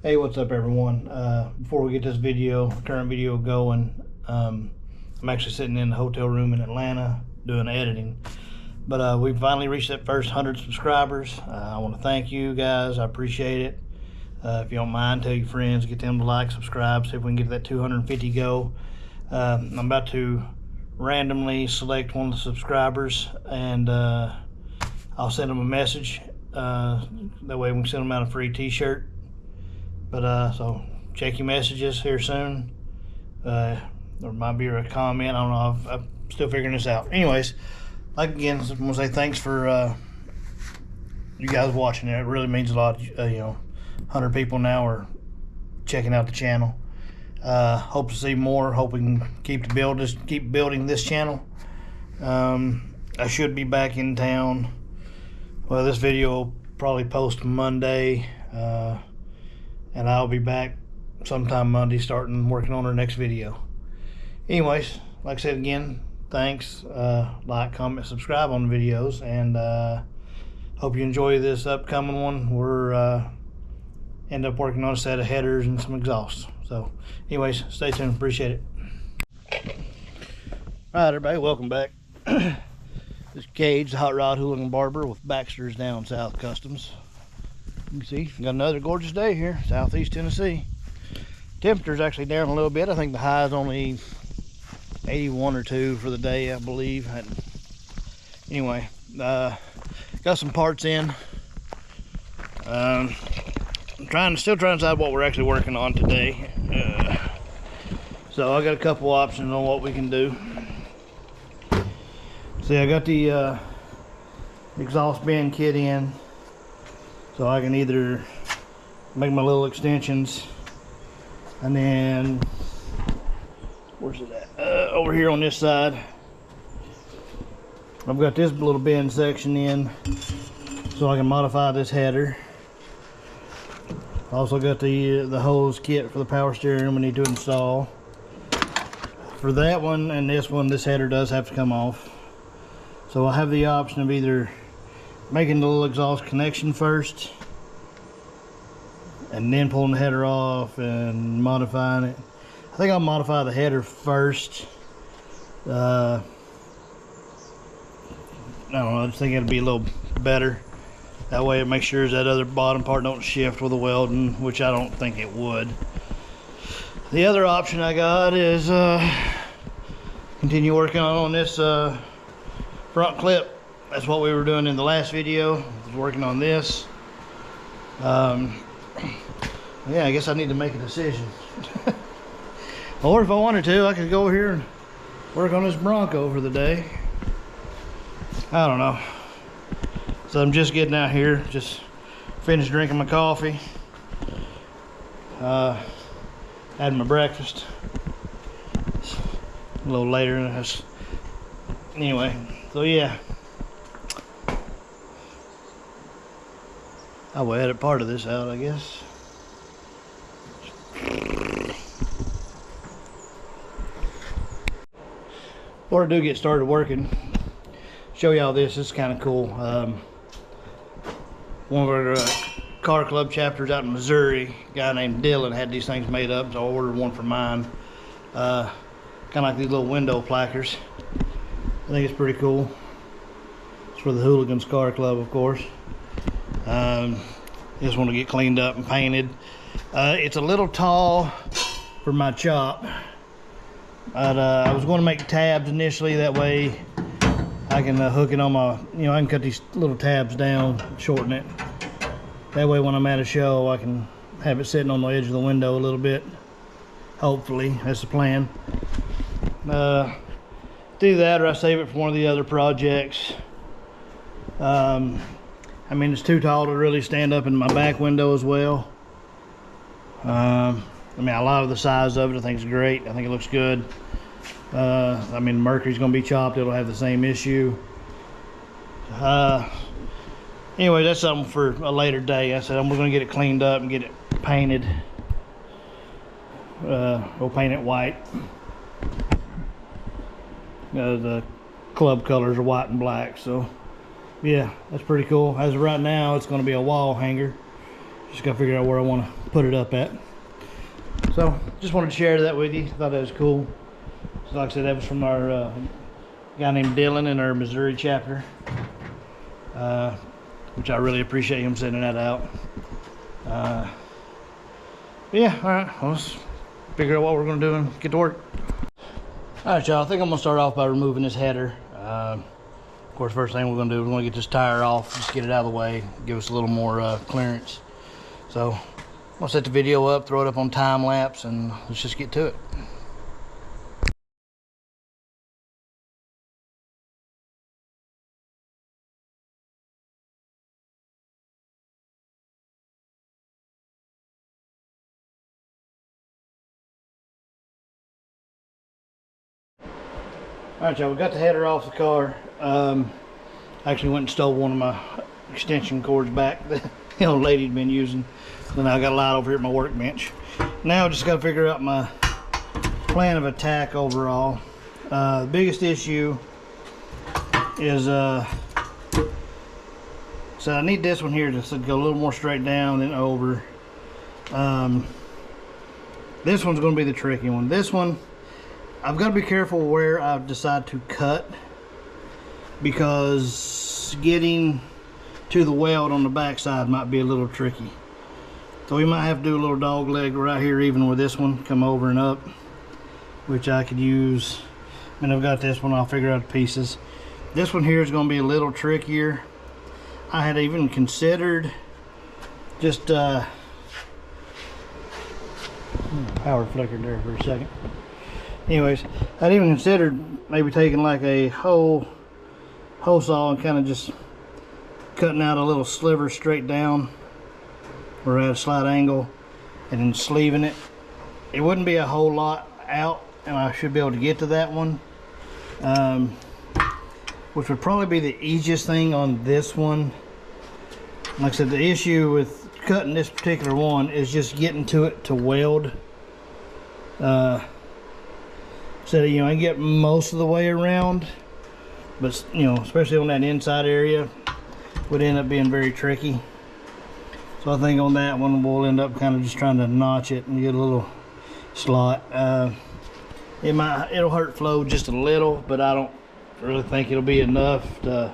Hey, what's up everyone? Before we get this current video going, I'm actually sitting in the hotel room in Atlanta doing editing. But we finally reached that first 100 subscribers. I want to thank you guys. I appreciate it. If you don't mind, tell your friends, get them to like, subscribe, see if we can get to that 250 go. I'm about to randomly select one of the subscribers and I'll send them a message. That way we can send them out a free t-shirt. But so check your messages here soon. There might be a comment. I don't know. I'm still figuring this out. Anyways, like again, I want to say thanks for you guys watching it. It really means a lot. 100 people now are checking out the channel. Hope to see more. Hope we can keep building this channel. I should be back in town. Well, this video will probably post Monday. And I'll be back sometime Monday starting working on our next video. Anyways, like I said again, thanks. Like, comment, subscribe on the videos, and hope you enjoy this upcoming one. We're end up working on a set of headers and some exhausts. So anyways, stay tuned. Appreciate it. All right, everybody, welcome back. This is Cage, the hot rod hooligan barber with Baxter's Down South Customs. You can see, got another gorgeous day here, southeast Tennessee. Temperature's actually down a little bit. I think the high is only 81 or 2 for the day, I believe. Anyway, got some parts in. Still trying to decide what we're actually working on today. So I got a couple options on what we can do. See, I got the exhaust bend kit in. So I can either make my little extensions, and then, where's it at? Over here on this side, I've got this little bend section in, so I can modify this header. Also got the hose kit for the power steering we need to install. For that one and this one, this header does have to come off. So I have the option of either making the little exhaust connection first and then pulling the header off and modifying it. I think I'll modify the header first. I don't know, I just think it'll be a little better. That way it makes sure that other bottom part don't shift with the welding, which I don't think it would. The other option I got is continue working on this front clip. That's what we were doing in the last video. I was working on this. Yeah, I guess I need to make a decision. Or if I wanted to, I could go over here and work on this Bronco for the day. I don't know. So I'm just getting out here, just finished drinking my coffee. Had my breakfast. It's a little later than this. Anyway, so yeah. I will edit part of this out, I guess. Before I do get started working, show y'all this. This is kind of cool. One of our car club chapters out in Missouri, a guy named Dylan had these things made up, so I ordered one for mine. Kind of like these little window placards. I think it's pretty cool. It's for the Hooligans Car Club, of course. Just want to get cleaned up and painted. It's a little tall for my chop, but I was going to make tabs initially. That way I can hook it on my, I can cut these little tabs down, shorten it. That way when I'm at a show, I can have it sitting on the edge of the window a little bit. Hopefully, that's the plan. Do that, or I save it for one of the other projects. I mean, it's too tall to really stand up in my back window as well. I mean, I love the size of it. I think it's great. I think it looks good. I mean, Mercury's going to be chopped. It'll have the same issue. Anyway, that's something for a later day. I said I'm going to get it cleaned up and get it painted. We'll paint it white. The club colors are white and black, so yeah, that's pretty cool. As of right now, it's going to be a wall hanger. Just gotta figure out where I want to put it up at. So just wanted to share that with you. Thought that was cool. So like I said, that was from our guy named Dylan in our Missouri chapter, which I really appreciate him sending that out. Yeah, all right, let's figure out what we're gonna do and get to work. All right, y'all, I think I'm gonna start off by removing this header. Of course, first thing we're gonna do, we're gonna get this tire off, just get it out of the way, give us a little more clearance. So I'm gonna set the video up, throw it up on time lapse, and let's just get to it. All right, y'all, we got the header off the car. I actually went and stole one of my extension cords back that the old lady'd been using. So now I got a lot over here at my workbench. Now I just got to figure out my plan of attack overall. The biggest issue is so I need this one here just to go a little more straight down and over. This one's going to be the tricky one. This one, I've got to be careful where I decide to cut, because getting to the weld on the back side might be a little tricky. So we might have to do a little dog leg right here, even with this one, come over and up, which I could use. And I've got this one, I'll figure out the pieces. This one here is going to be a little trickier. I had even considered just power flickered there for a second. Anyways, I'd even considered maybe taking like a hole saw and kind of just cutting out a little sliver straight down or at a slight angle and then sleeving it. It wouldn't be a whole lot out, and I should be able to get to that one, which would probably be the easiest thing on this one. Like I said, the issue with cutting this particular one is just getting to it to weld. So, you know, I can get most of the way around, but, you know, especially on that inside area, would end up being very tricky. So I think on that one we'll end up kind of just trying to notch it and get a little slot. It'll hurt flow just a little, but I don't really think it'll be enough to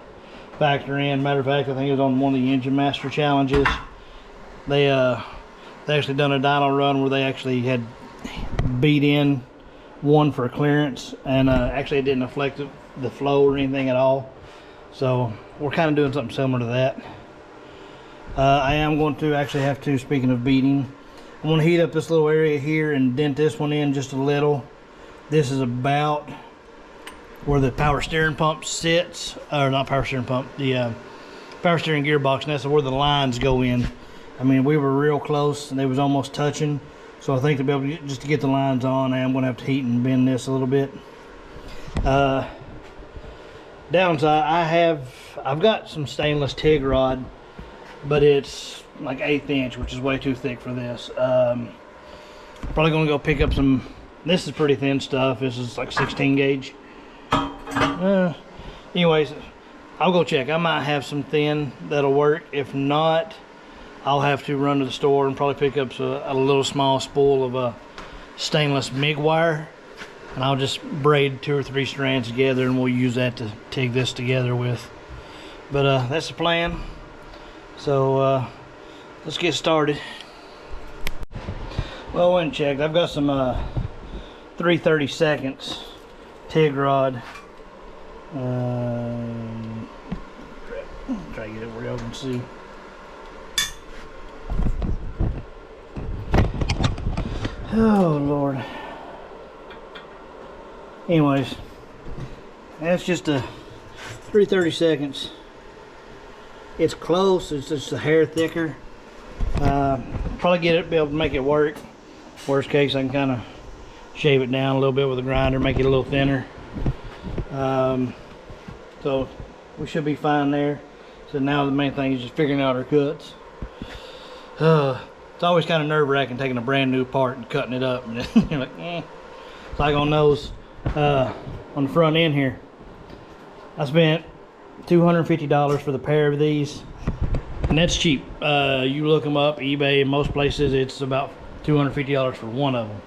factor in. Matter of fact, I think it was on one of the Engine Master challenges. They actually done a dyno run where they actually had beat in one for clearance, and actually it didn't affect the flow or anything at all. So we're kind of doing something similar to that. I am going to actually have to, speaking of beating, I'm going to heat up this little area here and dent this one in just a little. This is about where the power steering pump sits, or not power steering pump, the power steering gearbox, and that's where the lines go in. I mean, we were real close and they was almost touching. So I think to be able to just to get the lines on, I am going to have to heat and bend this a little bit. Downside, I've got some stainless TIG rod, but it's like 1/8 inch, which is way too thick for this. Probably going to go pick up some. This is pretty thin stuff. This is like 16 gauge. Anyways, I'll go check. I might have some thin that'll work. If not, I'll have to run to the store and probably pick up a little small spool of stainless MIG wire, and I'll just braid 2 or 3 strands together, and we'll use that to TIG this together with. But that's the plan. So let's get started. Well, I went and checked. I've got some 3/32 TIG rod. Try to get it where y'all can see. Oh Lord. Anyways, that's just a 3/32. It's close. It's just a hair thicker. Probably be able to make it work. Worst case, I can kind of shave it down a little bit with a grinder, make it a little thinner. So we should be fine there. So now the main thing is just figuring out our cuts. It's always kind of nerve-wracking taking a brand new part and cutting it up, and you're like, It's like on those on the front end here. I spent $250 for the pair of these. And that's cheap. You look them up, eBay, in most places it's about $250 for one of them.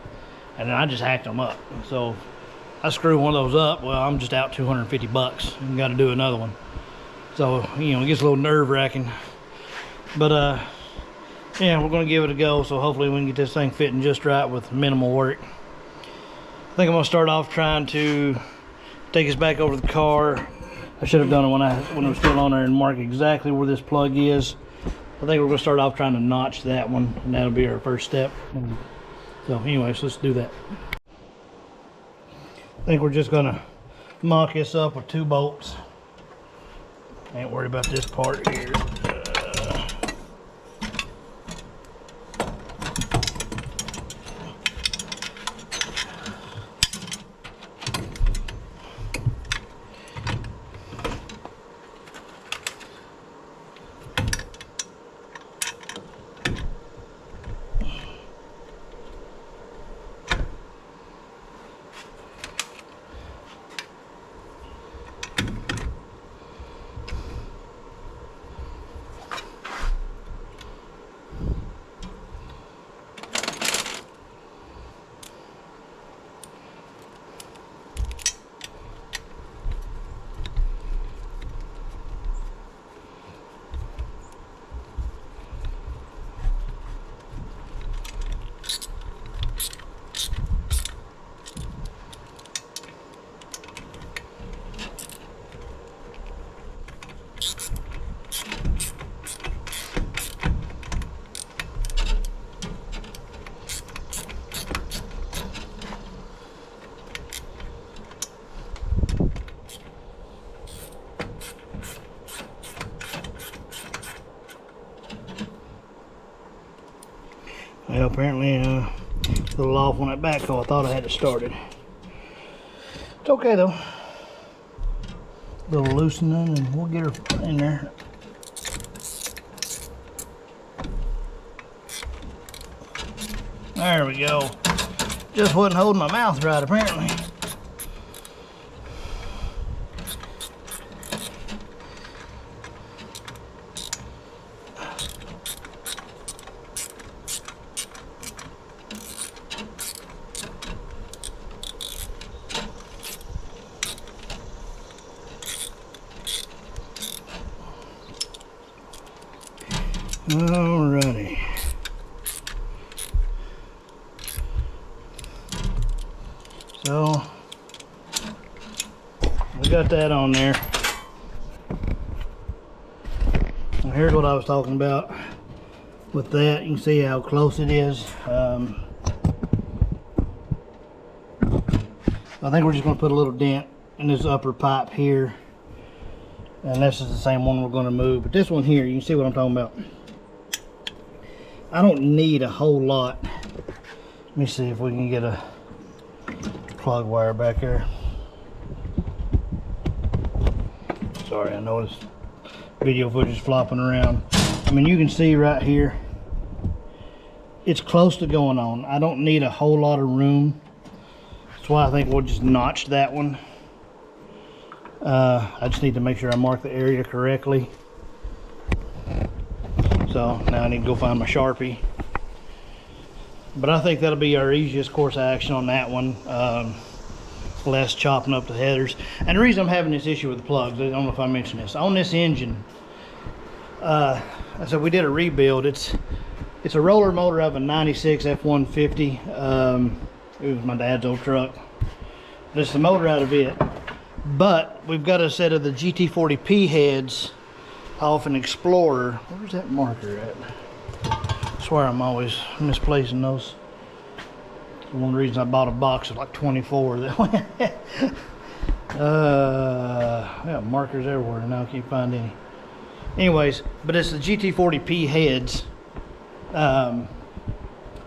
And then I just hacked them up. So I screw one of those up, well, I'm just out 250 bucks and got to do another one. So, you know, it gets a little nerve-wracking. But yeah, we're going to give it a go. So hopefully we can get this thing fitting just right with minimal work. I think I'm going to start off trying to take us back over the car. I should have done it when it was still on there and mark exactly where this plug is. I think we're going to start off trying to notch that one, and that'll be our first step. So anyways, let's do that. I think we're just going to mock this up with 2 bolts. Ain't worried about this part here. Well, apparently a little off on that backhoe. I thought I had it started. It's okay though. A little loosening and we'll get her in there. There we go. Just wasn't holding my mouth right apparently. Alrighty. So we got that on there. And here's what I was talking about with that. You can see how close it is. I think we're just going to put a little dent in this upper pipe here. And this is the same one we're going to move. But this one here, you can see what I'm talking about. I don't need a whole lot. Let me see if we can get a plug wire back there. Sorry, I know this video footage is flopping around. I mean, you can see right here, it's close to going on. I don't need a whole lot of room. That's why I think we'll just notch that one. I just need to make sure I mark the area correctly. So now I need to go find my Sharpie. But I think that'll be our easiest course of action on that one. Less chopping up the headers. And the reason I'm having this issue with the plugs, I don't know if I mentioned this, on this engine, so we did a rebuild. It's a roller motor of a 96 F-150. It was my dad's old truck. This is the motor out of it. But we've got a set of the GT40P heads off an Explorer. Where's that marker at? I swear I'm always misplacing those. One of the reasons I bought a box of like 24 that way. Yeah, markers everywhere and now I can't find any. Anyways, but it's the GT40P heads. Let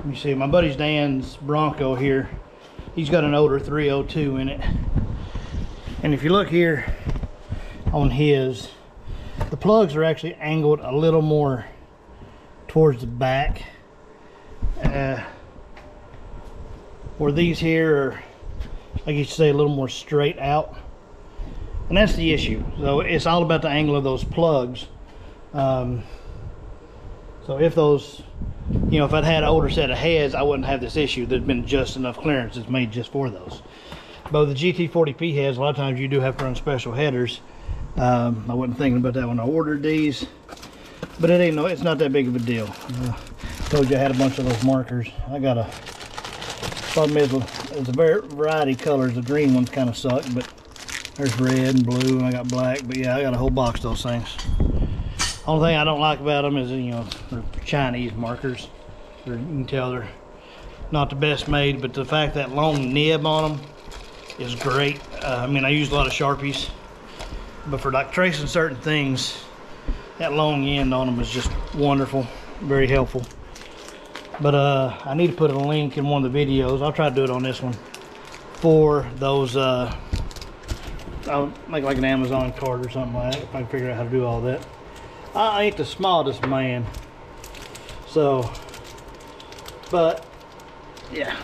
me see, my buddy's Dan's Bronco here. He's got an older 302 in it. And if you look here on his, the plugs are actually angled a little more towards the back. Where these here are, like you should say, a little more straight out. And that's the issue. So it's all about the angle of those plugs. So if those, you know, if I'd had an older set of heads, I wouldn't have this issue. There'd been just enough clearance that's made just for those. But with the GT40P heads, a lot of times you do have to run special headers. I wasn't thinking about that when I ordered these, but it's not that big of a deal. Told you I had a bunch of those markers. I got a, problem is, it's a variety of colors. The green ones kind of suck, but there's red and blue, and I got black. But yeah, I got a whole box of those things. Only thing I don't like about them is, you know, they're Chinese markers. You can tell they're not the best made, but the fact that long nib on them is great. I mean, I use a lot of Sharpies, but for like tracing certain things, that long end on them is just wonderful, very helpful. But I need to put a link in one of the videos. I'll try to do it on this one for those. I'll make like an Amazon card or something like that if I can figure out how to do all that. I ain't the smartest man, so, but yeah.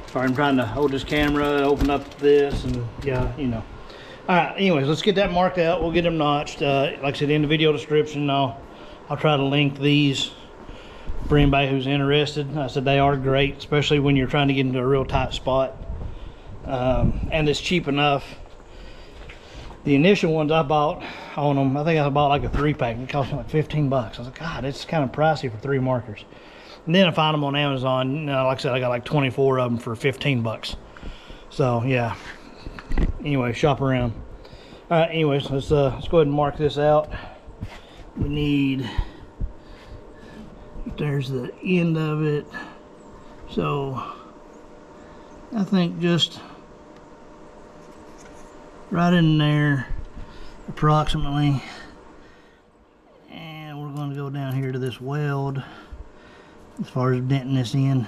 Sorry, I'm trying to hold this camera, open up this, and yeah, you know. All right, anyways, let's get that marked out. We'll get them notched. Like I said, in the video description, I'll try to link these for anybody who's interested. I said they are great, especially when you're trying to get into a real tight spot. And it's cheap enough. The initial ones I bought on them, I think I bought like a 3-pack. It cost me like 15 bucks. I was like, God, it's kind of pricey for 3 markers. And then I found them on Amazon. You know, like I said, I got like 24 of them for 15 bucks. So yeah. Anyway, shop around. All right. Anyways, let's go ahead and mark this out. We need. There's the end of it. So I think just right in there, approximately. And we're going to go down here to this weld. As far as denting this in,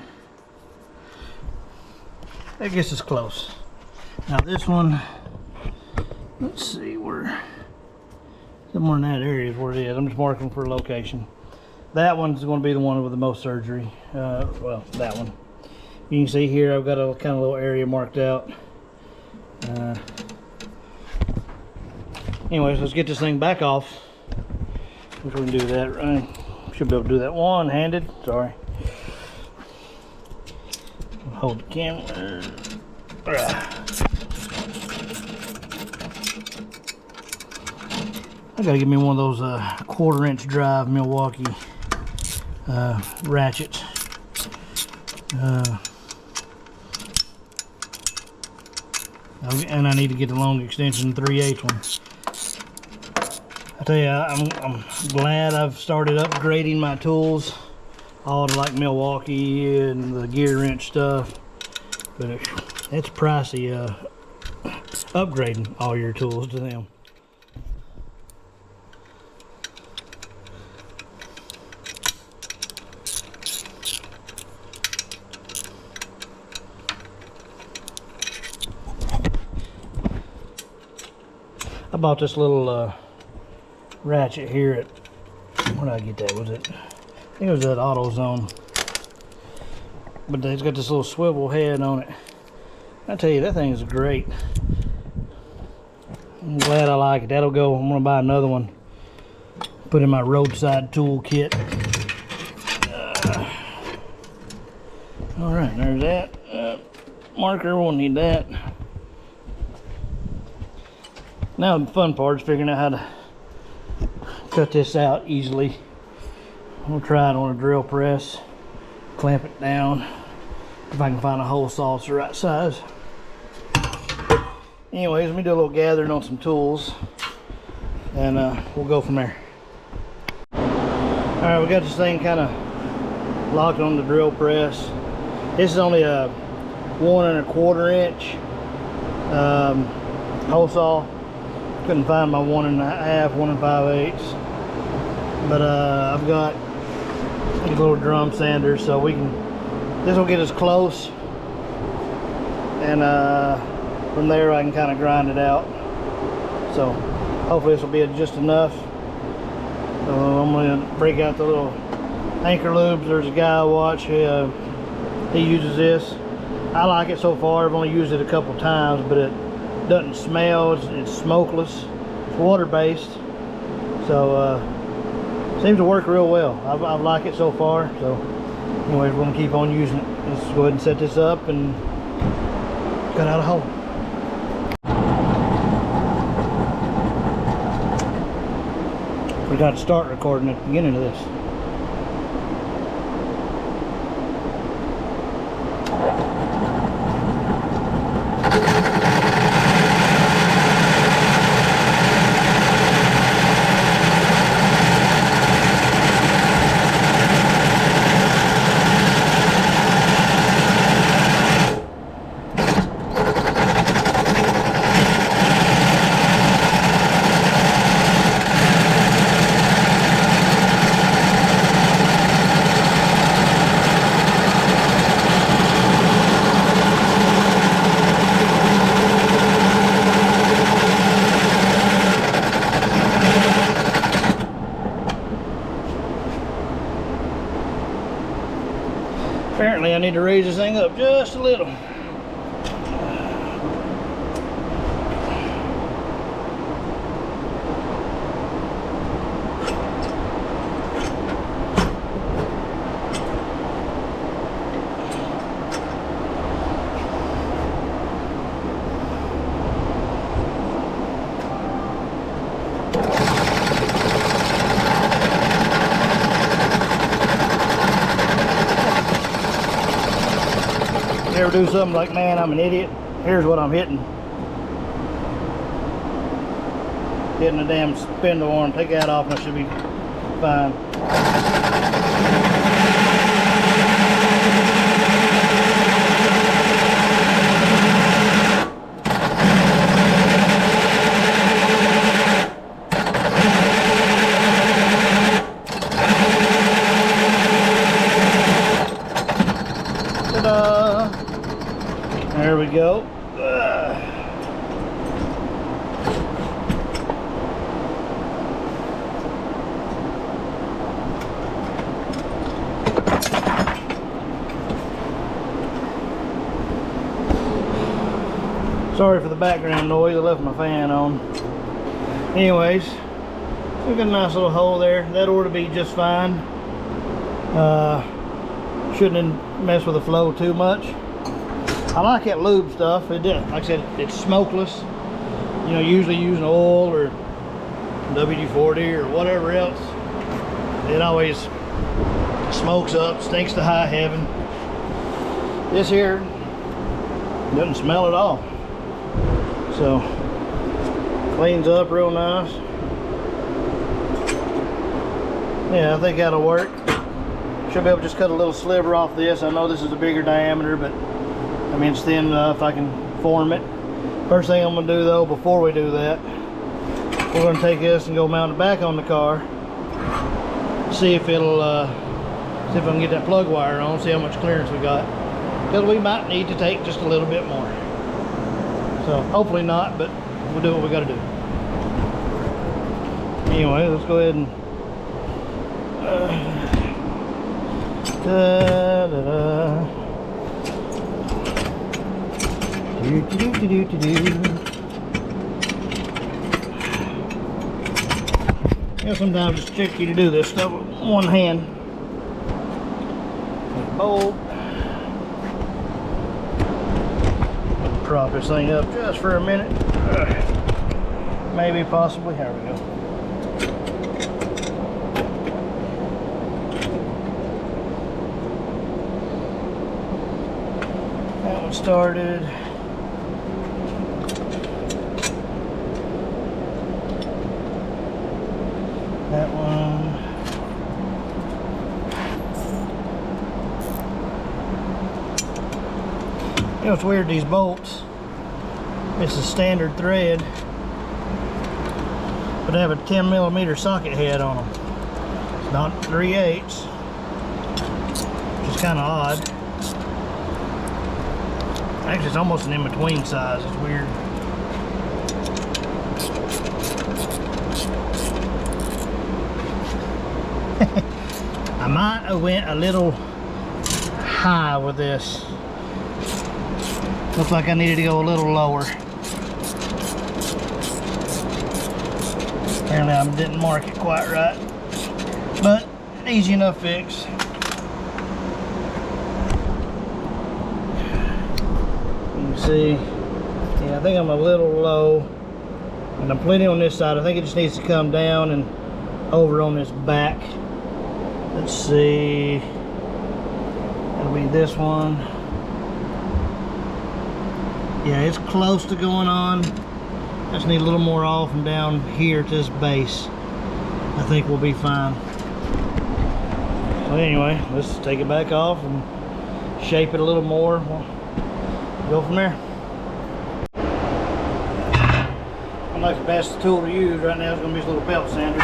I guess it's close. Now this one, let's see, where somewhere in that area is where it is. I'm just marking for a location. That one's going to be the one with the most surgery. Well, that one. You can see here I've got a kind of little area marked out. Anyways, let's get this thing back off. Which we can do that right. Should be able to do that one-handed. Sorry. Hold the camera. I gotta get me one of those 1/4-inch drive Milwaukee ratchets. And I need to get the long extension 3/8 one. I tell you, I'm glad I've started upgrading my tools, all to like Milwaukee and the gear wrench stuff, but it's pricey upgrading all your tools to them. I bought this little ratchet here at, where did I get that? Was it? I think it was at AutoZone. But it's got this little swivel head on it. I tell you, that thing is great. I'm glad I like it. That'll go. I'm gonna buy another one. Put in my roadside tool kit. All right, there's that marker. We'll need that. Now the fun part is figuring out how to cut this out easily. We'll try it on a drill press, clamp it down, if I can find a hole saw that's the right size. Anyways, let me do a little gathering on some tools, and we'll go from there. Alright, we got this thing kind of locked on the drill press. This is only a 1 1/4 inch hole saw. Couldn't find my 1 1/2, 1 5/8. But I've got these little drum sanders, so we can. This will get us close, and from there I can kind of grind it out. So hopefully this will be just enough. So I'm going to break out the little anchor loops. There's a guy I watch. He uses this. I like it so far. I've only used it a couple times, but it doesn't smell. It's smokeless. It's water based. So Seems to work real well. I like it so far. So anyways, we're gonna keep on using it. Let's go ahead and set this up and cut out a hole. We got to start recording at the beginning of this. Apparently I need to raise this thing up just a little. Ever do something like, man, I'm an idiot, here's what I'm hitting. Hitting the damn spindle arm. Take that off and I should be fine. Ta-da! There we go. Sorry for the background noise, I left my fan on. Anyways, we got a nice little hole there. That ought to be just fine. Shouldn't mess with the flow too much. I like that lube stuff. It did, like I said, it's smokeless. You know, usually using oil or WD-40 or whatever else, it always smokes up, stinks to high heaven. This here doesn't smell at all. So cleans up real nice. Yeah, I think that'll work. Should be able to just cut a little sliver off this. I know this is a bigger diameter, but I mean, it's thin enough I can form it. First thing I'm gonna do though, before we do that, we're gonna take this and go mount it back on the car. See if it'll, see if I can get that plug wire on, see how much clearance we got. Because we might need to take just a little bit more. So hopefully not, but we'll do what we gotta do. Anyway, let's go ahead and da-da-da. Yeah, sometimes it's tricky to do this stuff with one hand. Bolt. Prop this thing up just for a minute. Maybe, possibly. There we go. That one started. That one. You know, it's weird, these bolts, it's a standard thread, but they have a 10mm socket head on them. It's not 3/8, which is kind of odd. Actually, it's almost an in-between size. It's weird. I might have went a little high with this. Looks like I needed to go a little lower. Apparently I didn't mark it quite right. but easy enough fix. You can see, yeah, I think I'm a little low, and I'm plenty on this side. I think it just needs to come down and over on this back. Let's see, that'll be this one. Yeah, it's close to going on. Just need a little more off and down here to this base. I think we'll be fine. So anyway, let's take it back off and shape it a little more. We'll go from there. I like the best tool to use right now is going to be this little belt sander.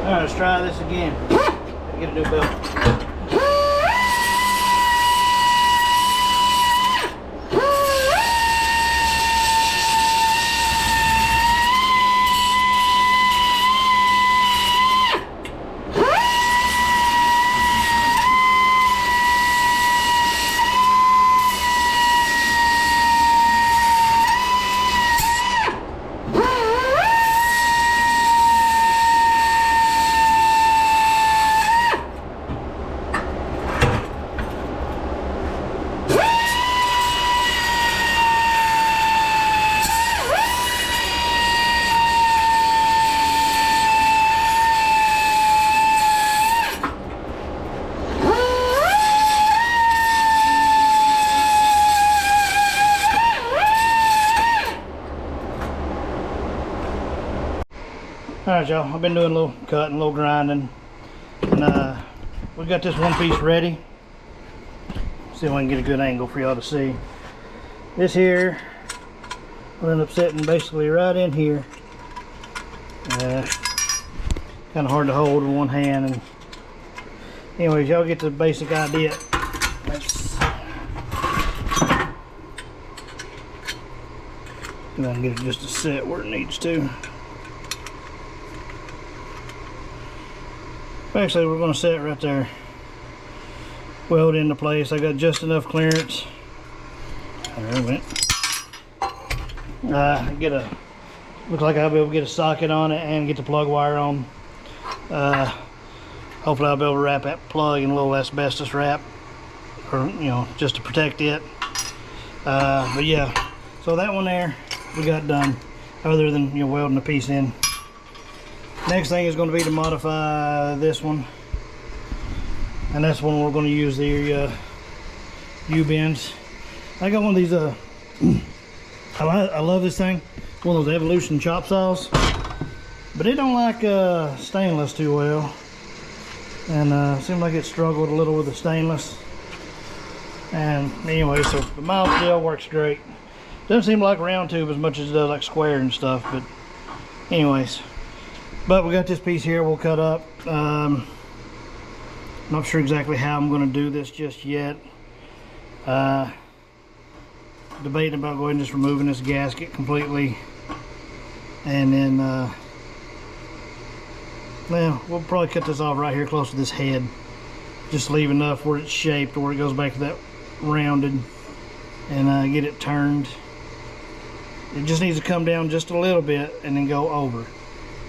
Alright, let's try this again. Get a new belt. Alright y'all, I've been doing a little cutting, a little grinding, and we got this one piece ready. See if I can get a good angle for y'all to see. This here will end up sitting basically right in here. Kind of hard to hold with one hand. And anyways, y'all get the basic idea. And I can get it just to sit where it needs to. Actually, we're going to set it right there, weld into place. I got just enough clearance. There it went. Looks like I'll be able to get a socket on it and get the plug wire on. Hopefully I'll be able to wrap that plug in a little asbestos wrap, or just to protect it. But yeah, so that one there we got done, other than welding a piece in. Next thing is going to be to modify this one, and that's when we're going to use the U-bends. I got one of these. I love this thing. One of those Evolution chop saws, but it don't like stainless too well, and seemed like it struggled a little with the stainless. And anyway, so the mild steel works great. Doesn't seem like round tube as much as it does like square and stuff, but anyways. But we got this piece here we'll cut up. Not sure exactly how I'm going to do this just yet. Debating about going and just removing this gasket completely. And then, well, we'll probably cut this off right here close to this head. Just leave enough where it's shaped, where it goes back to that rounded, and get it turned. It just needs to come down just a little bit and then go over.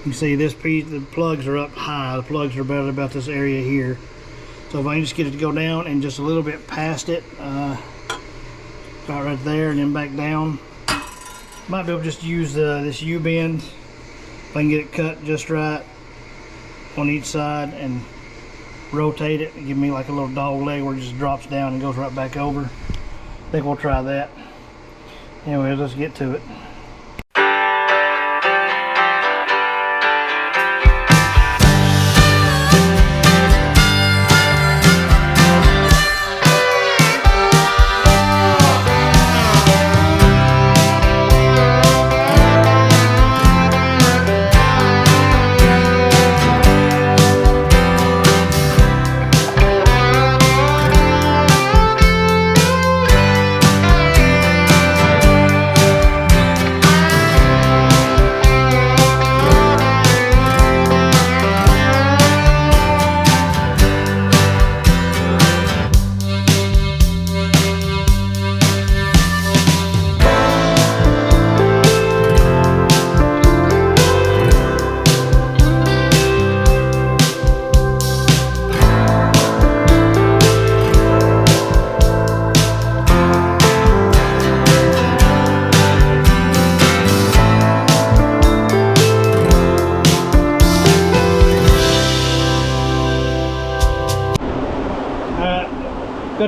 You see this piece, the plugs are up high. The plugs are about this area here. So if I can just get it to go down and just a little bit past it, about right there and then back down. Might be able to just use this U-bend. If I can get it cut just right on each side and rotate it and give me like a little dog leg where it just drops down and goes right back over. I think we'll try that. Anyway, let's get to it.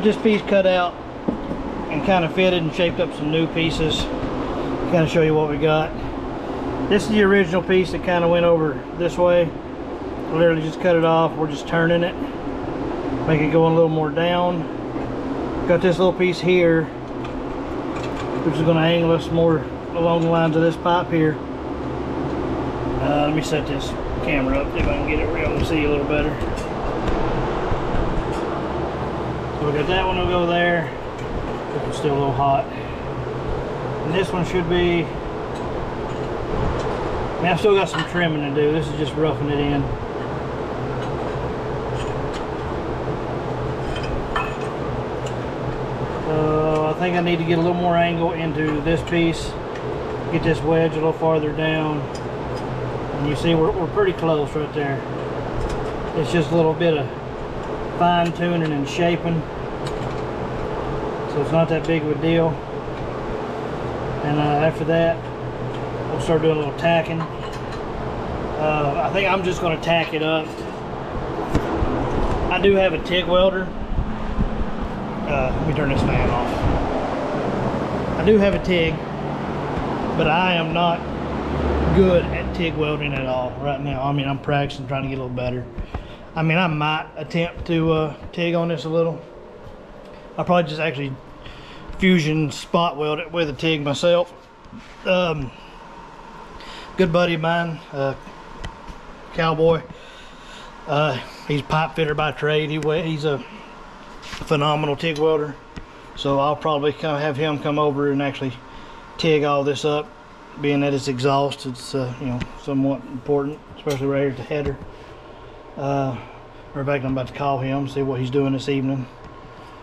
this piece cut out and kind of fitted and shaped up some new pieces. Kind of show you what we got. This is the original piece that kind of went over this way. Literally just cut it off. We're just turning it, make it go a little more down. Got this little piece here, which is going to angle us more along the lines of this pipe here. Let me set this camera up, see if I can get it real and see a little better. So we got that one will go there. It's still a little hot. And this one should be, I mean, I've still got some trimming to do. This is just roughing it in. So I think I need to get a little more angle into this piece. Get this wedge a little farther down. And you see we're pretty close right there. It's just a little bit of fine tuning and shaping. So it's not that big of a deal. And after that, we'll start doing a little tacking. I think I'm just going to tack it up. I do have a TIG welder. Let me turn this fan off. I do have a TIG, but I am not good at TIG welding at all right now. I mean, I'm practicing, trying to get a little better. I mean, I might attempt to TIG on this a little. I'll probably just actually fusion spot weld it with a TIG myself. Good buddy of mine, Cowboy, he's a pipe fitter by trade. He's a phenomenal TIG welder, so I'll probably have him come over and actually TIG all this up, being that it's exhaust. It's you know, somewhat important, especially right here at the header. In fact, I'm about to call him, see what he's doing this evening.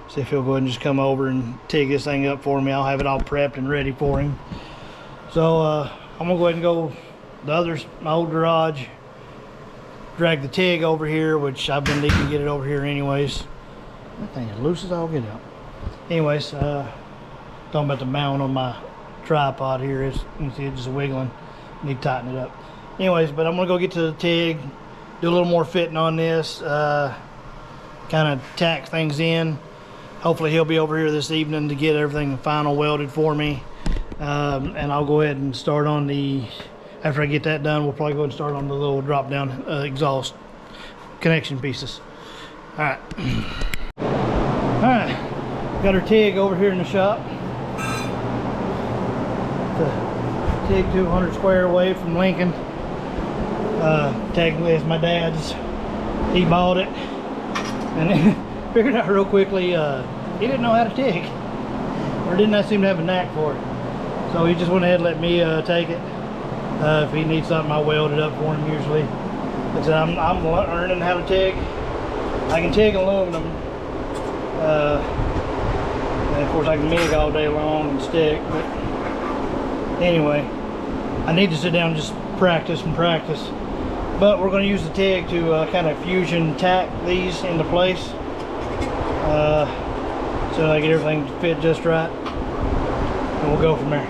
See if he'll go ahead and just come over and TIG this thing up for me. I'll have it all prepped and ready for him. So I'm gonna go ahead and go my old garage, drag the TIG over here, which I've been needing to get it over here anyways. That thing is loose as all get out. Anyways, talking about the mount on my tripod here, is you can see it just wiggling. Need to tighten it up. Anyways, but I'm gonna go get to the TIG, do a little more fitting on this, kind of tack things in. Hopefully he'll be over here this evening to get everything final welded for me. And I'll go ahead and start on after I get that done, we'll probably go ahead and start on the little drop down exhaust connection pieces. All right. All right, got our TIG over here in the shop. The TIG 200 square away from Lincoln. Technically it's my dad's. He bought it and then figured out real quickly he didn't know how to TIG, or did not seem to have a knack for it. So he just went ahead and let me take it. If he needs something, I weld it up for him usually. But I'm learning how to TIG. I can TIG aluminum. And of course I can MIG all day long and stick, but anyway, I need to sit down and just practice and practice. But we're going to use the TIG to kind of fusion tack these into place, so I get everything to fit just right, and we'll go from there.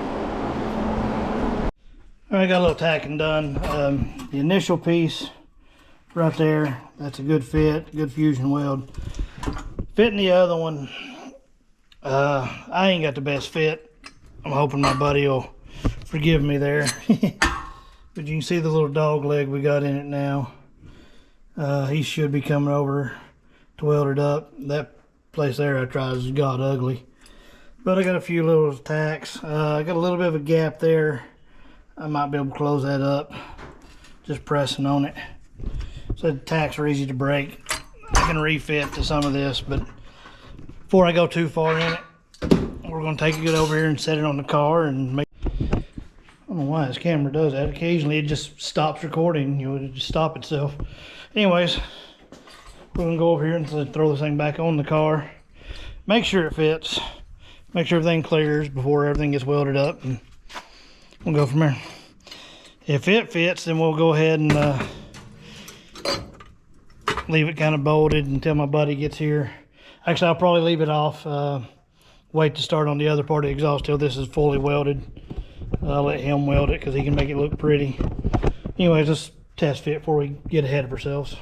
Alright, got a little tacking done. The initial piece right there, that's a good fit, good fusion weld. Fitting the other one, I ain't got the best fit. I'm hoping my buddy will forgive me there. But you can see the little dog leg we got in it now. He should be coming over to weld it up. That place there I tried is god ugly. But I got a few little tacks. I got a little bit of a gap there. I might be able to close that up just pressing on it. So the tacks are easy to break. I can refit to some of this, but before I go too far in it, we're going to take it over here and set it on the car and make. I don't know why this camera does that. Occasionally it just stops recording. You know, it just stop itself. Anyways, we're going to go over here and throw this thing back on the car. Make sure it fits. Make sure everything clears before everything gets welded up, and we'll go from there. If it fits, then we'll go ahead and leave it kind of bolted until my buddy gets here. Actually, I'll probably leave it off. Wait to start on the other part of the exhaust till this is fully welded. I'll let him weld it because he can make it look pretty. Anyways, let's test fit before we get ahead of ourselves.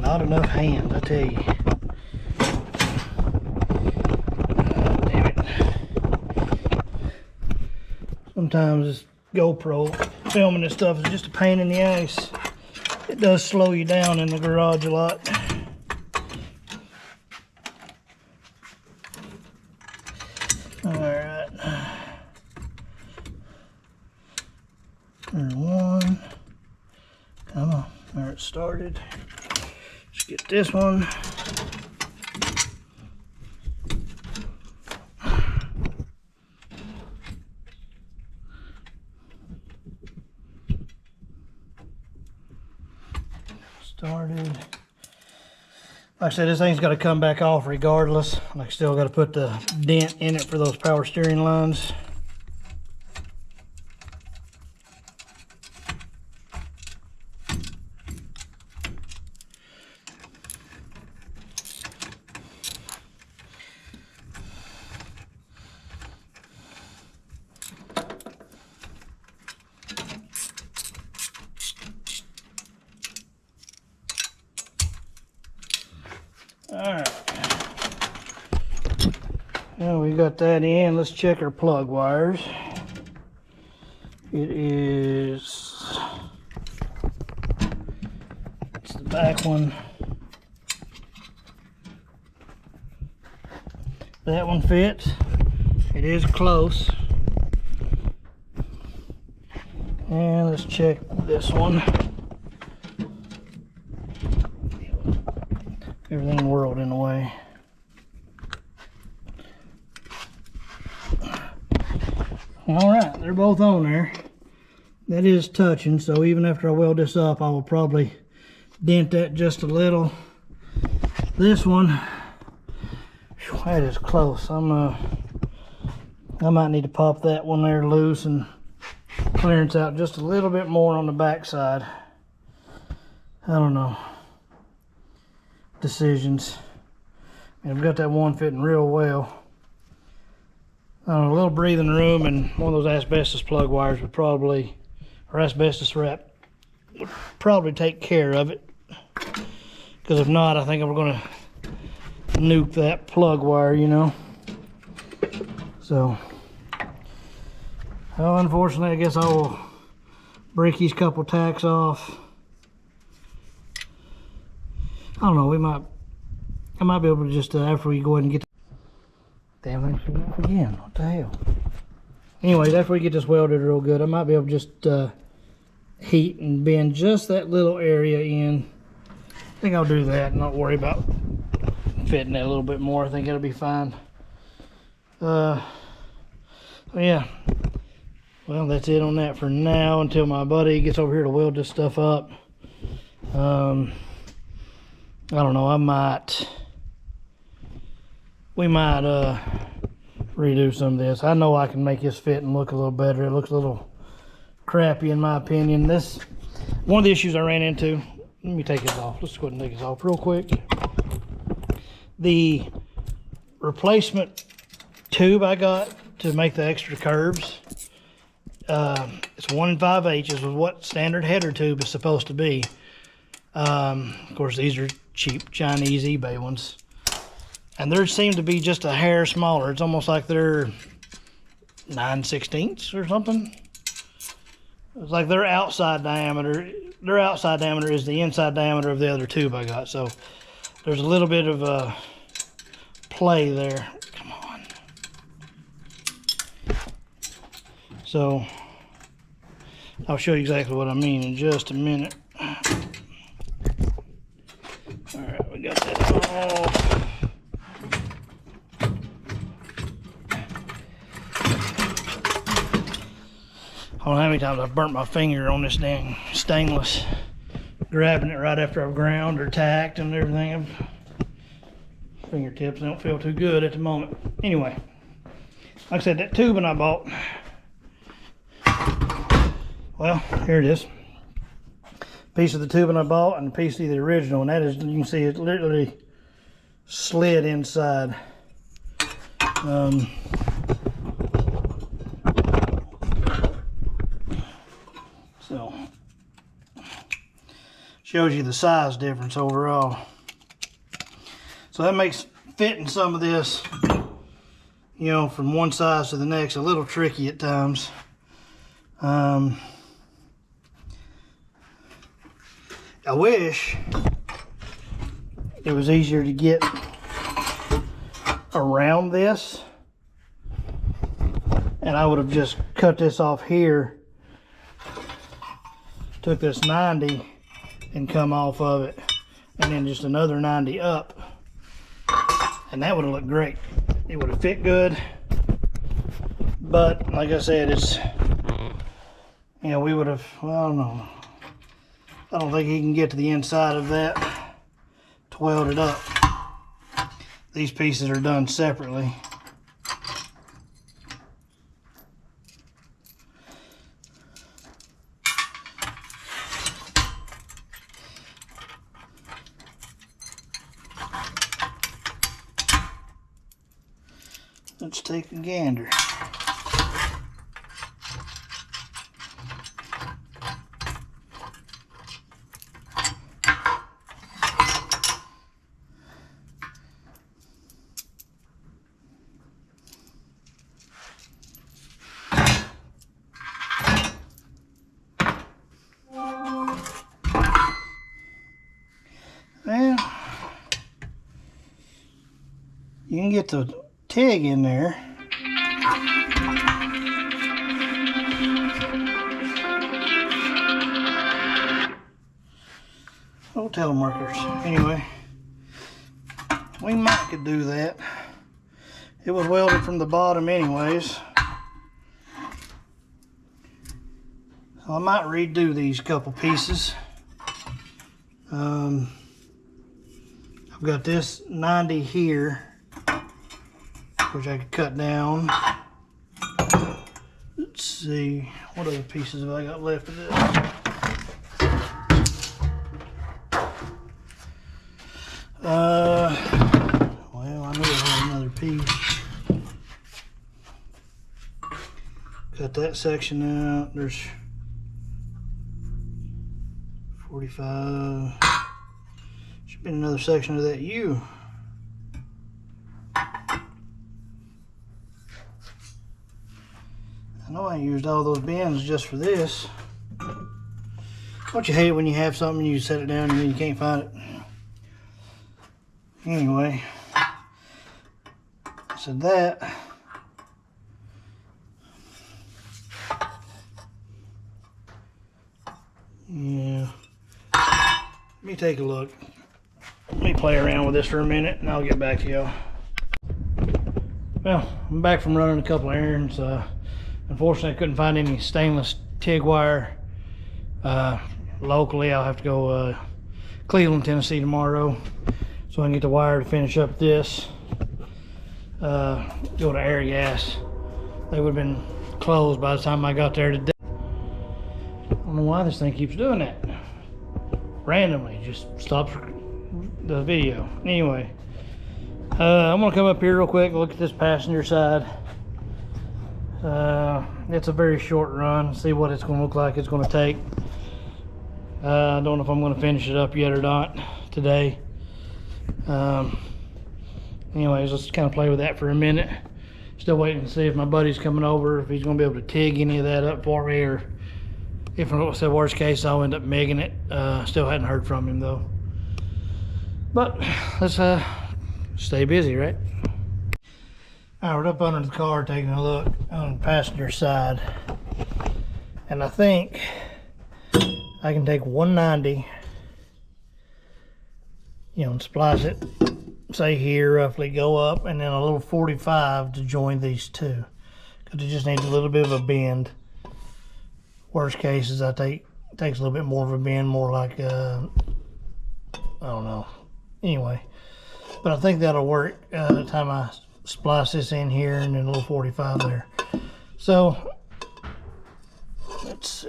Not enough hands, I tell you. Damn it. Sometimes this GoPro filming this stuff is just a pain in the ass. It does slow you down in the garage a lot. Alright. There's one. Come on. There it started. Let's get this one. Started. Like I said, this thing's got to come back off regardless. I still got to put the dent in it for those power steering lines. Alright, now we got that in. Let's check our plug wires. It's the back one. That one fits. It is close. And let's check this one. Everything whirled in the way. Alright, they're both on there. That is touching, so even after I weld this up, I will probably dent that just a little. This one, whew, that is close. I might need to pop that one there loose and clearance out just a little bit more on the back side. I don't know. Decisions. And I've got that one fitting real well. A little breathing room and one of those asbestos plug wires would probably, or asbestos wrap, would probably take care of it. Because if not, I think I'm going to nuke that plug wire, you know. So, well, unfortunately, I guess I will break these couple tacks off. I don't know, I might be able to just, after we go ahead and get, damn thing shut off again, what the hell. Anyways, after we get this welded real good, I might be able to just heat and bend just that little area in. I think I'll do that and not worry about fitting that a little bit more. I think it'll be fine. So yeah, well, that's it on that for now until my buddy gets over here to weld this stuff up. I don't know, we might redo some of this. I know I can make this fit and look a little better. It looks a little crappy in my opinion. This, one of the issues I ran into, let me take this off. Let's go ahead and take this off real quick. The replacement tube I got to make the extra curves, it's 1 5/8 is what standard header tube is supposed to be. Of course, these are cheap Chinese eBay ones, and theirs seem to be just a hair smaller. It's almost like they're 9/16 or something. It's like their outside diameter is the inside diameter of the other tube I got. So there's a little bit of a play there. Come on. So I'll show you exactly what I mean in just a minute. Alright, we got that off. I don't know how many times I've burnt my finger on this dang stainless, grabbing it right after I've ground or tacked and everything. Fingertips don't feel too good at the moment. Anyway, like I said, that tubing I bought, well, here it is. Piece of the tubing I bought and a piece of the original, and that is, you can see it literally slid inside. So shows you the size difference overall. So that makes fitting some of this, you know, from one size to the next a little tricky at times. I wish it was easier to get around this, and I would have just cut this off here, took this 90 and come off of it, and then just another 90 up, and that would have looked great. It would have fit good, but like I said, it's, you know, we would have, well, I don't know, I don't think he can get to the inside of that to weld it up. These pieces are done separately. Let's take a gander. Well, you can get the TIG in there. Oh, telemarkers. Anyway, we might could do that. It was welded from the bottom anyways. So I might redo these couple pieces. I've got this 90 here, which I could cut down. Let's see, what other pieces have I got left of this? Well, I know I have another piece. Cut that section out. There's 45. Should be another section of that U. I know I used all those bends just for this. Don't you hate it when you have something and you set it down and then you can't find it? Anyway, so that yeah. Let me take a look. Let me play around with this for a minute and I'll get back to y'all. Well, I'm back from running a couple errands. Unfortunately, I couldn't find any stainless TIG wire locally. I'll have to go Cleveland, Tennessee tomorrow so I can get the wire to finish up this. Go to Air Gas. They would have been closed by the time I got there today. I don't know why this thing keeps doing that. Randomly, just stops the video. Anyway, I'm gonna come up here real quick and look at this passenger side. It's a very short run. See what it's gonna look like. It's gonna take. I don't know if I'm gonna finish it up yet or not today. Anyways, let's kind of play with that for a minute. Still waiting to see if my buddy's coming over, if he's gonna be able to TIG any of that up for me, or if it's the worst case, I'll end up MIGging it. Still hadn't heard from him though. But let's stay busy, right? All right, we're up under the car taking a look on the passenger side. And I think I can take 190, you know, and splice it, say here, roughly go up, and then a little 45 to join these two. Because it just needs a little bit of a bend. Worst case is takes a little bit more of a bend, more like, I don't know. Anyway, but I think that'll work the time I splice this in here and then a little 45 there. So, let's see.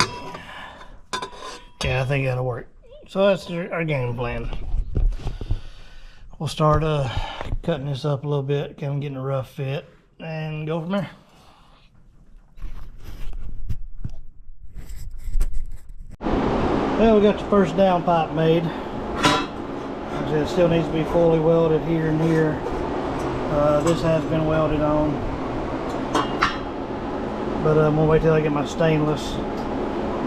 Yeah, I think that'll work. So that's our game plan. We'll start cutting this up a little bit, kind of getting a rough fit, and go from there. Well, we got the first downpipe made. Like I said, it still needs to be fully welded here and here. This has been welded on, but I'm gonna wait till I get my stainless.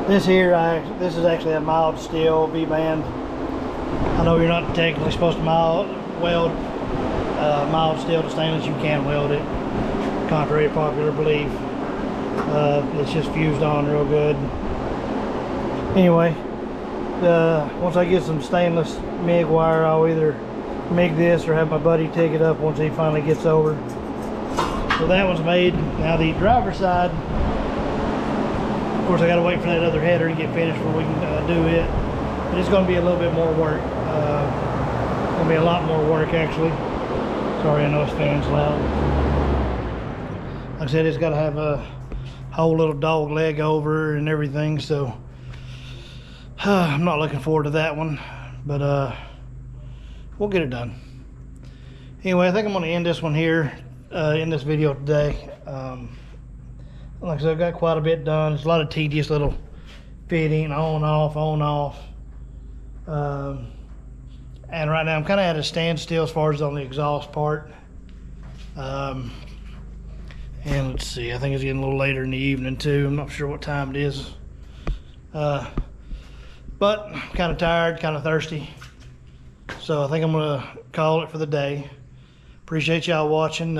This is actually a mild steel V-band. I know you're not technically supposed to weld mild steel to stainless. You can weld it, contrary to popular belief. It's just fused on real good. Anyway, once I get some stainless MIG wire, I'll either MIG this or have my buddy take it up once he finally gets over. So that one's made. Now the driver's side, of course I gotta wait for that other header to get finished before we can do it. But it's gonna be a little bit more work. Gonna be a lot more work actually. Sorry, I know this fan's loud. Like I said, it's gotta have a whole little dog leg over and everything, so I'm not looking forward to that one, but we'll get it done. Anyway, I think I'm going to end this one here in this video today. Like I said, I've got quite a bit done. It's a lot of tedious little fitting, on, off. And right now I'm kind of at a standstill as far as on the exhaust part. And let's see, I think it's getting a little later in the evening too. I'm not sure what time it is. But I'm kind of tired, kind of thirsty. So I think I'm gonna call it for the day. Appreciate y'all watching.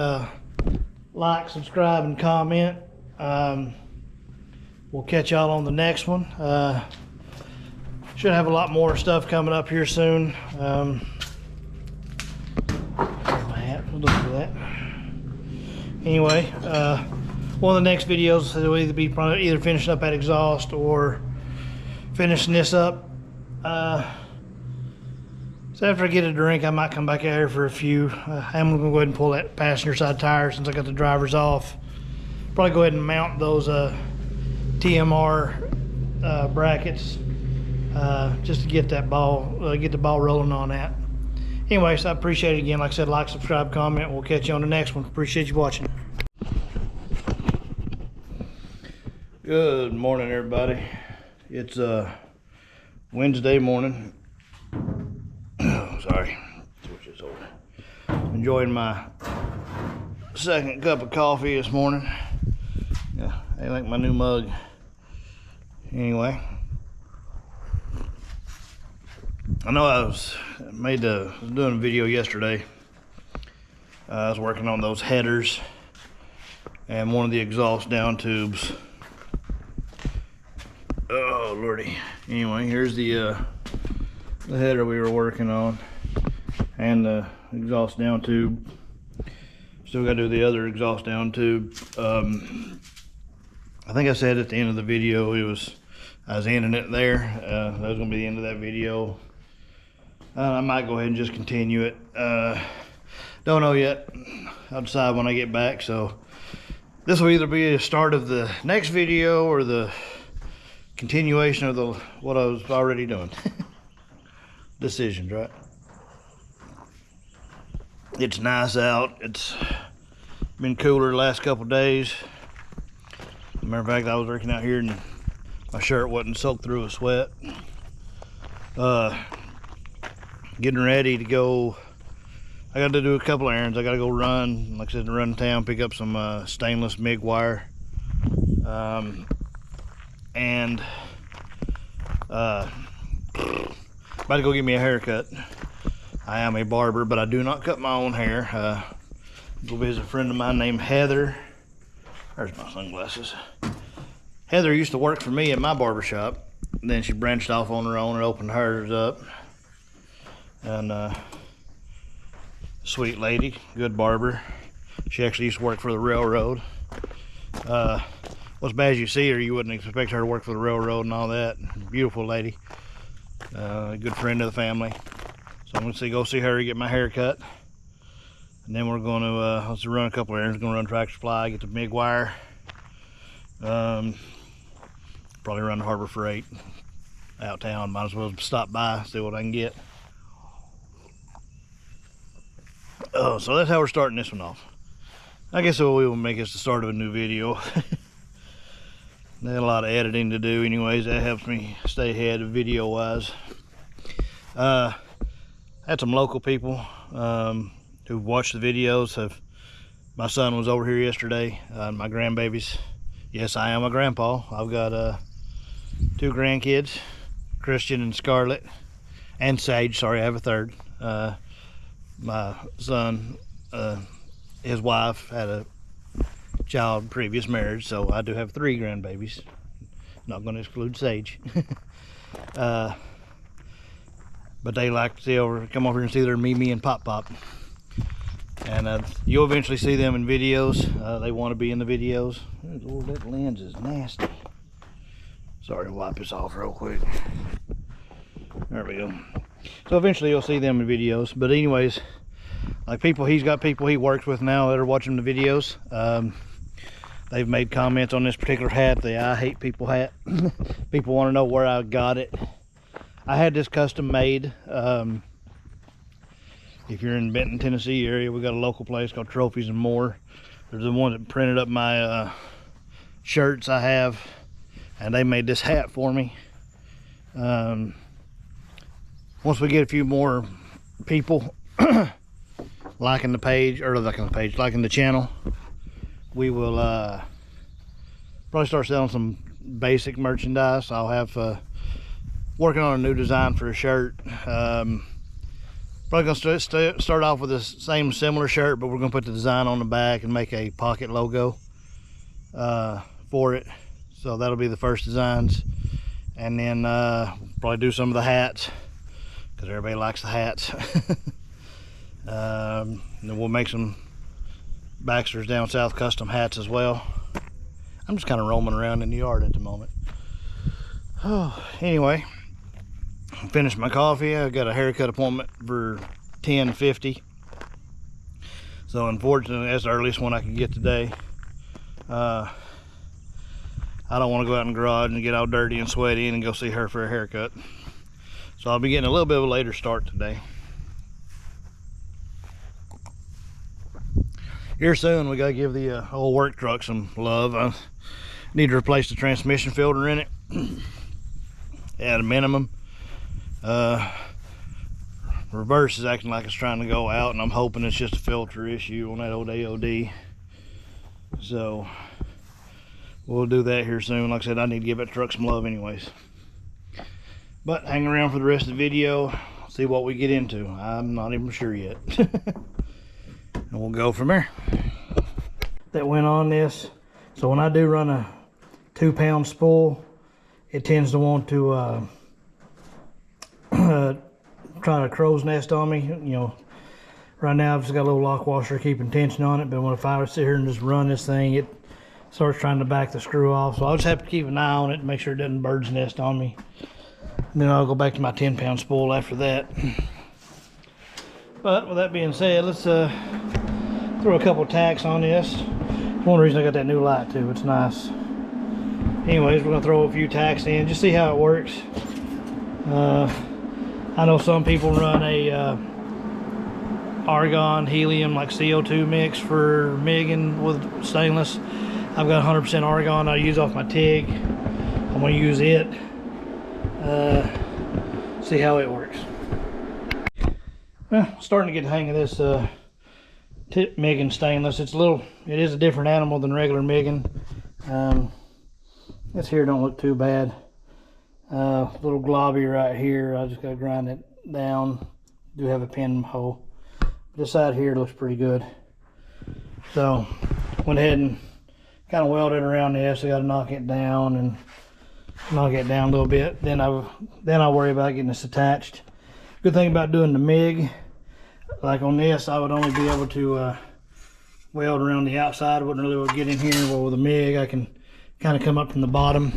Like, subscribe, and comment. We'll catch y'all on the next one. Should have a lot more stuff coming up here soon. Where's my hat? We'll look for that. Anyway, one of the next videos will either be either finishing up that exhaust or finishing this up. So after I get a drink, I might come back out here for a few. I'm gonna go ahead and pull that passenger side tire since I got the drivers off. Probably go ahead and mount those TMR brackets just to get that get the ball rolling on that. Anyways, I appreciate it again. Like I said, like, subscribe, comment. We'll catch you on the next one. Appreciate you watching. Good morning, everybody. It's Wednesday morning. Sorry, switch this over. Enjoying my second cup of coffee this morning. Yeah, I like my new mug. Anyway, I know I was doing a video yesterday. I was working on those headers and one of the exhaust down tubes. Oh lordy. Anyway, here's the header we were working on and the exhaust down tube. Still got to do the other exhaust down tube. I think I said at the end of the video I was ending it there. That was going to be the end of that video. I might go ahead and just continue it. Don't know yet. I'll decide when I get back. So this will either be the start of the next video or the continuation of what I was already doing. Decisions, right? It's nice out. It's been cooler the last couple days. Matter of fact, I was working out here and my shirt wasn't soaked through with sweat. Getting ready to go. I got to do a couple of errands. I got to go run, like I said, run in town, pick up some stainless MIG wire. And about to go get me a haircut. I am a barber, but I do not cut my own hair. Go visit a friend of mine named Heather. There's my sunglasses. Heather used to work for me at my barber shop. Then she branched off on her own and opened hers up. And sweet lady, good barber. She actually used to work for the railroad. As bad as you see her, you wouldn't expect her to work for the railroad and all that. Beautiful lady. A good friend of the family. So I'm gonna go see her, get my hair cut. And then we're gonna let's run a couple errands. Gonna run tractor supply, get the MIG wire. Probably run to Harbor Freight out town. Might as well stop by, see what I can get. Oh, so that's how we're starting this one off. I guess what we will make is the start of a new video. I had a lot of editing to do anyways. That helps me stay ahead of video wise. Had some local people who watched the videos. My son was over here yesterday, my grandbabies. Yes, I am a grandpa. I've got 2 grandkids, Christian and Scarlett, and Sage. Sorry, I have a third. My son, his wife had a child previous marriage, so I do have 3 grandbabies. Not going to exclude Sage. But they like to come over here and see their Mimi and Pop Pop. And you'll eventually see them in videos. They want to be in the videos. Lord, that lens is nasty. Sorry to wipe this off real quick. There we go. So eventually you'll see them in videos. But anyways, like he's got people he works with now that are watching the videos. They've made comments on this particular hat, the I Hate People hat. People want to know where I got it. I had this custom made. If you're in Benton, Tennessee area, we got a local place called Trophies and More. They're the one that printed up my shirts I have, and they made this hat for me. Once we get a few more people liking the page, or liking the channel, we will probably start selling some basic merchandise. I'll have working on a new design for a shirt. Probably gonna start off with the same similar shirt, but we're gonna put the design on the back and make a pocket logo for it. So that'll be the first designs, and then probably do some of the hats because everybody likes the hats. And then we'll make some Baxter's Down South custom hats as well. I'm just kind of roaming around in the yard at the moment. Oh, anyway, finished my coffee. I got a haircut appointment for 10:50. So unfortunately, that's the earliest one I can get today. I don't want to go out in the garage and get all dirty and sweaty and go see her for a haircut. So I'll be getting a little bit of a later start today. Here soon, we gotta give the old work truck some love. I need to replace the transmission filter in it at a minimum. Reverse is acting like it's trying to go out, and I'm hoping it's just a filter issue on that old AOD. So we'll do that here soon. Like I said, I need to give that truck some love anyways. But hang around for the rest of the video, see what we get into. I'm not even sure yet. And we'll go from there. That went on this. So when I do run a 2-pound spool, it tends to want to try to crow's nest on me. You know, right now I've just got a little lock washer keeping tension on it, but if I sit here and just run this thing, it starts trying to back the screw off. So I'll just have to keep an eye on it and make sure it doesn't bird's nest on me. And then I'll go back to my 10-pound spool after that. But with that being said, let's throw a couple tacks on this. One reason I got that new light too, it's nice. Anyways, we're gonna throw a few tacks in, just see how it works. I know some people run a argon helium like CO2 mix for MIGing with stainless. I've got 100% argon I use off my TIG. I'm gonna use it. See how it works. Well, starting to get the hang of this MIGing stainless. It is a different animal than regular MIGing. This here don't look too bad. Little globby right here. I just gotta grind it down. Do have a pin hole. This side here looks pretty good. So went ahead and kind of welded around this. I gotta knock it down and knock it down a little bit. Then I'll worry about getting this attached. Good thing about doing the MIG, like on this, I would only be able to weld around the outside. I wouldn't really be able to get in here. Well, with a MIG, I can kind of come up from the bottom,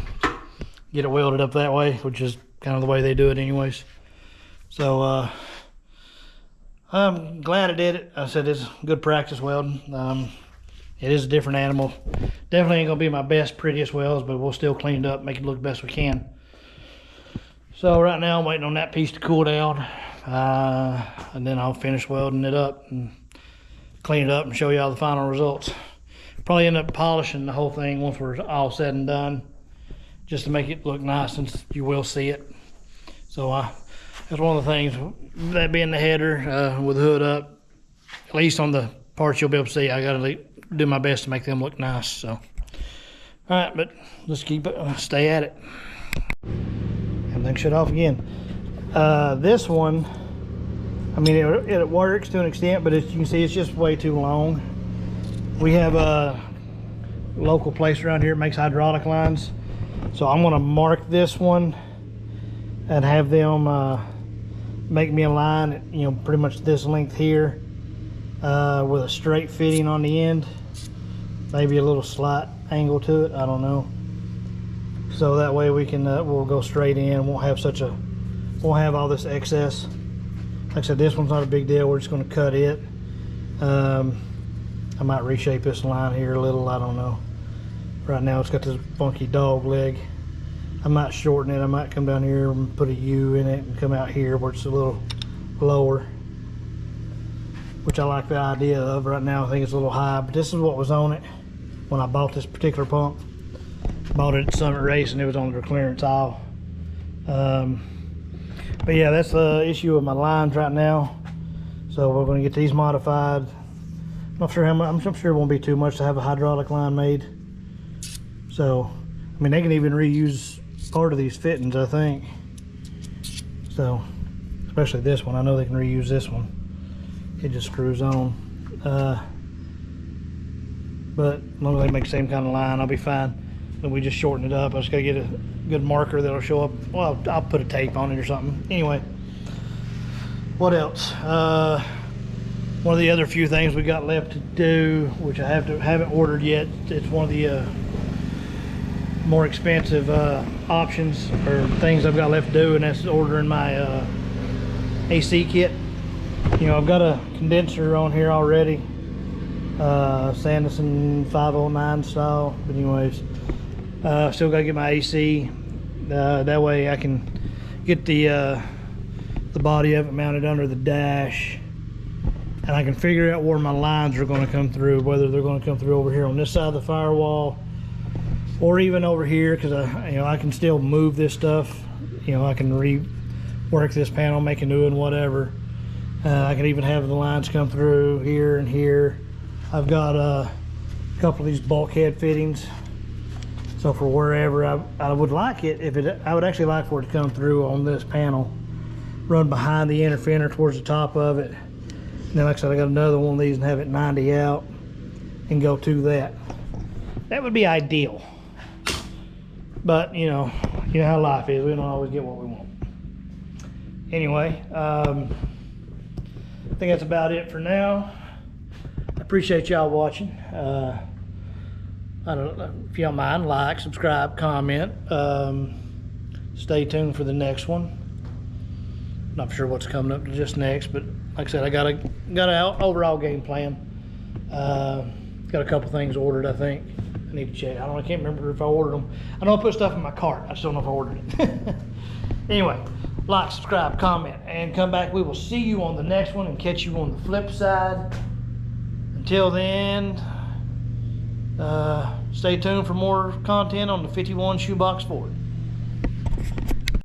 get it welded up that way, which is kind of the way they do it anyways. So I'm glad I did it. I said it's good practice welding. It is a different animal. Definitely ain't gonna be my best, prettiest welds, but we'll still clean it up, make it look best we can. So right now I'm waiting on that piece to cool down, and then I'll finish welding it up and clean it up and show you all the final results. Probably end up polishing the whole thing once we're all said and done. just to make it look nice, since you will see it. So that's one of the things, that being the header with the hood up, at least on the parts you'll be able to see, I gotta do my best to make them look nice. So all right, but let's keep it, stay at it. Everything shut off again. This one, I mean, it works to an extent, but as you can see, it's just way too long. We have a local place around here that makes hydraulic lines, so I'm gonna mark this one and have them make me a line, you know, pretty much this length here, with a straight fitting on the end, maybe a little slight angle to it, I don't know. So that way we can we'll go straight in, won't have all this excess. Like I said, this one's not a big deal, we're just going to cut it. I might reshape this line here a little, I don't know. Right now it's got this funky dog leg. I might shorten it, I might come down here and put a U in it and come out here where it's a little lower, which I like the idea of. Right now I think it's a little high, but this is what was on it when I bought this particular pump. Bought it at Summit Race and it was on their clearance aisle. But yeah, that's the issue with my lines right now. So we're going to get these modified. I'm not sure how much, I'm sure it won't be too much to have a hydraulic line made. So, I mean, they can even reuse part of these fittings, I think. So, especially this one, I know they can reuse this one. It just screws on. But as long as they make the same kind of line, I'll be fine. Then we just shorten it up. I just gotta get a good marker that'll show up. Well, I'll put a tape on it or something. Anyway, what else? One of the other few things we got left to do, which I haven't ordered yet. It's one of the more expensive options or things I've got left to do, and that's ordering my AC kit. You know, I've got a condenser on here already, Sanderson 509 style, but anyways, still gotta get my AC. That way I can get the body of it mounted under the dash, and I can figure out where my lines are going to come through, whether they're going to come through over here on this side of the firewall or even over here, because I can still move this stuff. You know, I can rework this panel, make a new one, whatever. I can even have the lines come through here and here. I've got a couple of these bulkhead fittings, so for wherever I would like it, I would actually like for it to come through on this panel, run behind the inner fender towards the top of it. And then, like I said, I got another one of these and have it 90 out and go to that. That would be ideal. But you know how life is. We don't always get what we want. Anyway, I think that's about it for now. I appreciate y'all watching. I don't know if y'all mind, like, subscribe, comment. Stay tuned for the next one. Not sure what's coming up just next, but like I said, I got an overall game plan. Got a couple things ordered, I think. I need to check. I can't remember if I ordered them. I know I put stuff in my cart. I just don't know if I ordered it. Anyway, like, subscribe, comment, and come back. We will see you on the next one and catch you on the flip side. Until then, stay tuned for more content on the 51 Shoebox Ford.